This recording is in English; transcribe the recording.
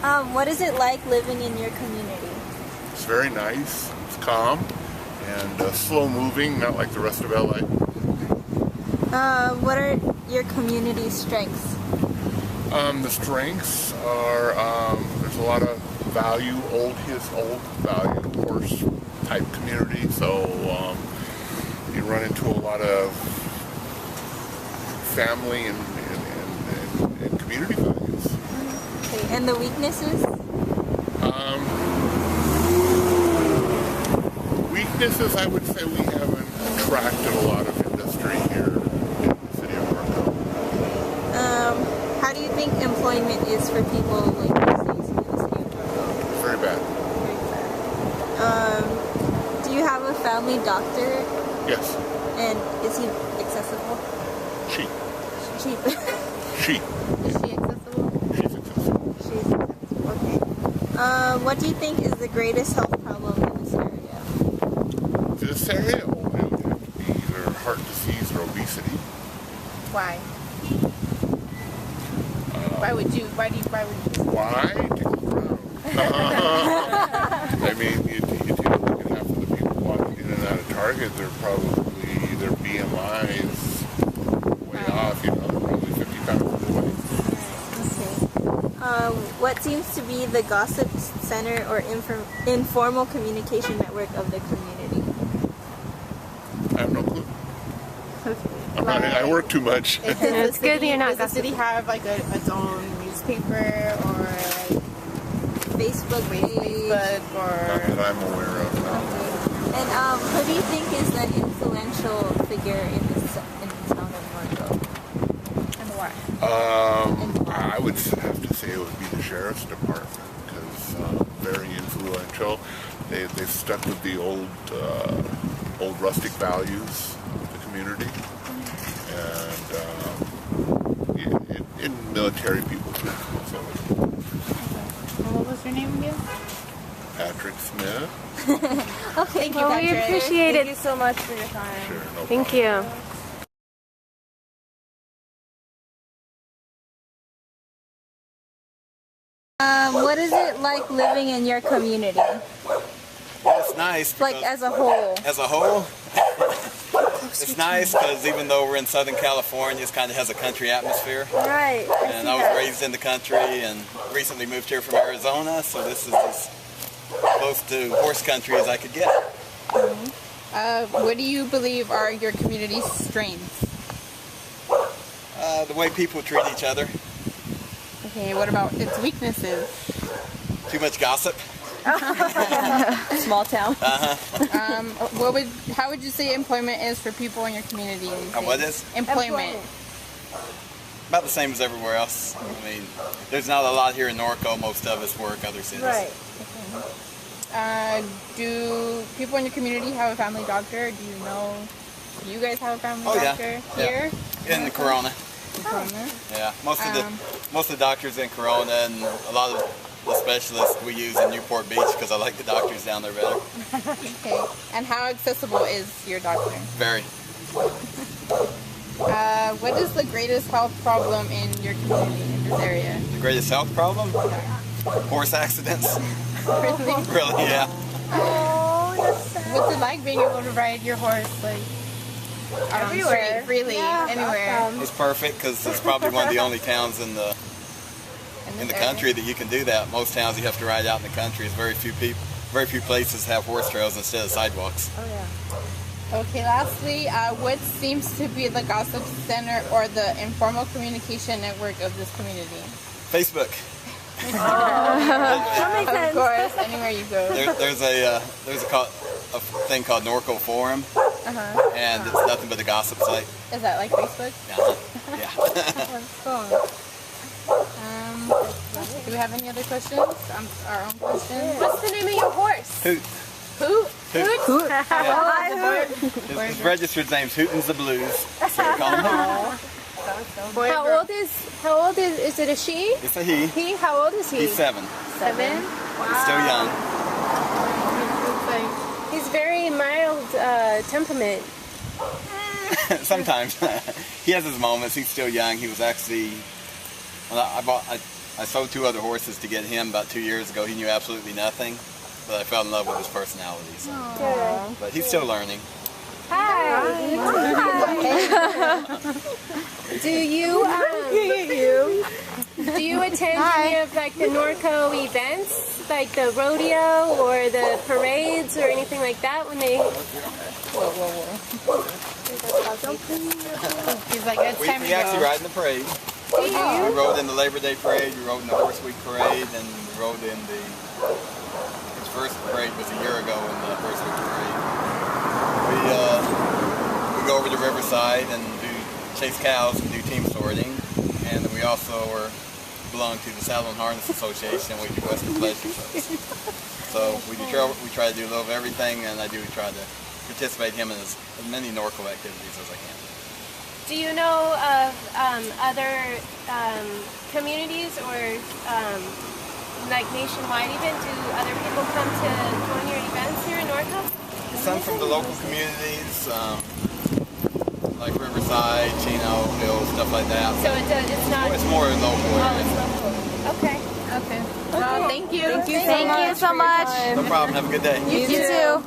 What is it like living in your community? It's very nice. It's calm and slow moving, not like the rest of LA. What are your community strengths? The strengths are there's a lot of value, old value horse type community. So you run into a lot of family and community values. Okay, and the weaknesses? Weaknesses, I would say we haven't attracted a lot of industry here in the city of Marco. How do you think employment is for people like these days in the city of Marco? Very bad. Do you have a family doctor? Yes. And is he accessible? Cheap. Cheap. Cheap. Is she accessible? She's accessible. She's accessible. Okay. What do you think is the greatest health problem in this area? This area, well, it would have to be either heart disease or obesity. Why? Why would you? Why? Take a look around. I mean, you take a look at half of the people walking in and out of Target, they're probably, their BMIs way off, they're probably 50 pounds overweight. Okay. What seems to be the gossip center or informal communication network of the community? I have no clue. Okay. I work too much. It's good that you're not. Does the city have like its own newspaper or like Facebook page? Not that I'm aware of, no. And who do you think is an influential figure in the town of Marco? and why? I would have to say it would be the sheriff's department because very influential. They've stuck with the old rustic values of the community, and in military people too. So, What was your name again? Patrick Smith. Okay, Thank you, Well, we Patrick. appreciate Thank it. you so much for your time. Sure, no Thank problem. you. What is it like living in your community? It's nice. Like as a whole? As a whole, it's nice because even though we're in Southern California, it kind of has a country atmosphere. Right. And I was raised in the country and recently moved here from Arizona, so this is as close to horse country as I could get. What do you believe are your community's strengths? The way people treat each other, Okay, what about its weaknesses? too much gossip. Small town. How would you say employment is for people in your community? What is? Employment. About the same as everywhere else. I mean, there's not a lot here in Norco. Most of us work other cities. Right. Do people in your community have a family doctor? Do you know? Do you guys have a family Oh, yeah. doctor Yeah. here? In the Corona. Corona? Yeah, most of the doctors in Corona and a lot of the specialists we use in Newport Beach because I like the doctors down there better. Okay. And how accessible is your doctor? Very. What is the greatest health problem in your community in this area? The greatest health problem? Horse accidents. Really? Really, yeah. What's it like being able to ride your horse like on the street, freely, anywhere? It's perfect because it's probably one of the only towns in the country that you can do that. Most towns you have to ride out in the country. There's very few places have horse trails instead of sidewalks. Oh yeah. Okay, lastly, what seems to be the gossip center or the informal communication network of this community? Facebook. That makes Of sense. course, anywhere you go. There's a thing called Norco Forum, and it's nothing but a gossip site. Is that like Facebook? Yeah. Do we have any other questions? Our own questions? What's the name of your horse? Hoot. Hoot? Hoot. Hi, His registered name's Hootin's the Blues. So we call him Hoot. How old is it a she? It's a he. He? How old is he? He's 7. 7? He's still young. He's very mild temperament. Sometimes he has his moments. He's still young. He was actually, well, I I sold 2 other horses to get him about 2 years ago. He knew absolutely nothing, but I fell in love with his personality. So. Good. But he's still learning. Hi. Do you do you attend any of like the Norco events, like the rodeo or the parades or anything like that when they? He's like, it's time We to actually go. ride in the parade. We rode in the Labor Day parade, we rode in the Horse Week parade, and we rode in the, his first parade was a year ago in the Horse Week parade. We go over to Riverside and do chase cows and do team sorting, and we also belong to the Saddle and Harness Association. We do Western Pleasure Shows. So we try to do a little of everything, and I do try to participate in as many Norco activities as I can. Do you know of other communities or like nationwide even? Do other people come to join your events here in Norco? Some from the local communities, like Riverside, Chino, Hill, stuff like that. So it's not. It's more local. Oh, it's local. Okay. Okay. Well, thank you. Thank you so much. No problem. Have a good day. You too.